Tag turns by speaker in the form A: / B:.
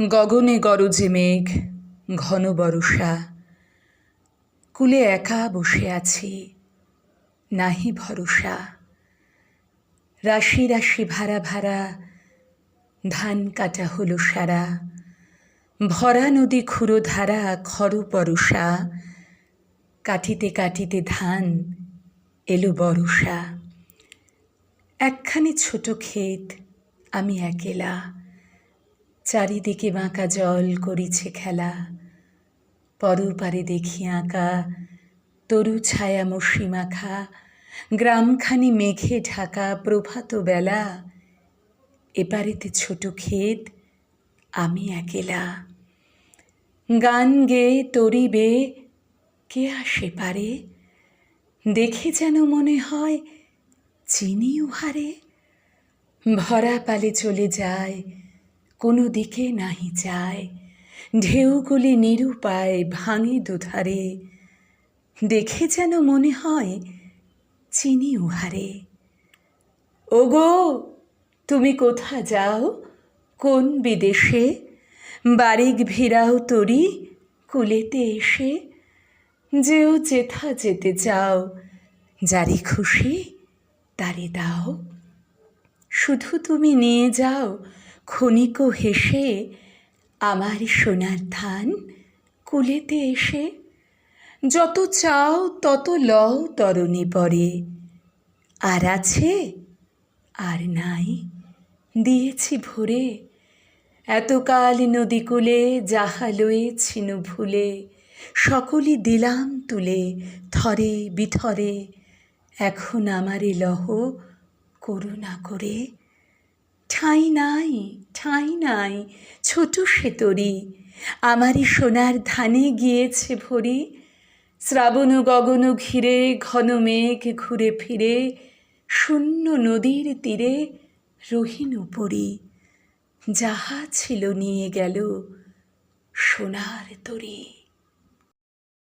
A: গগনে গরজে মেঘ, ঘন বরষা। কূলে একা বসে আছি, নাহি ভরসা। রাশি রাশি ভাড়া ভাড়া ধান কাটা হলো সারা। ভরা নদী ক্ষুরধারা খর পরশা। কাটিতে কাটিতে ধান এলো বরষা। একখানি ছোট ক্ষেত, আমি একেলা। চারিদিকে বাঁকা জল করিছে খেলা। পরপারে দেখি আঁকা তরু ছায়া মসি মাখা। গ্রামখানি মেঘে ঢাকা প্রভাত বেলা। এপারেতে ছোট ক্ষেত, আমি একেলা। গান গেয়ে তরি বেয়ে কে আসে পারে। দেখে যেন মনে হয় চিনি উহারে। ভরা পালে চলে যায়, কোনো দিকে নাহি যায়। ঢেউগুলি নিরুপায় ভাঙে দুধারে। দেখে যেন মনে হয় চিনি উহারে। ওগো, তুমি কোথা যাও, কোন বিদেশে। বারিক ভিড়াও তরি কূলেতে এসে। যেও যেথা যেতে চাও, যারে খুশি তারে দাও। শুধু তুমি নিয়ে যাও ক্ষণিক হেসে আমার সোনার ধান কূলেতে এসে। যত চাও তত লও তরণী পরে। আর আছে আর নাই, দিয়েছি ভরে। এতকাল নদীকূলে যাহা লয়েছিনু ভুলে। সকলই দিলাম তুলে থরে বিথরে। এখন আমারে লহ করুণা করে। ঠাঁই নাই, ঠাঁই নাই, ছোট সে তরি। আমারই সোনার ধানে গিয়েছে ভরি। শ্রাবণ গগন ঘিরে ঘন মেঘ ঘুরে ফিরে। শূন্য নদীর তীরে রহিনু পড়ি। যাহা ছিল নিয়ে গেল সোনার তরি।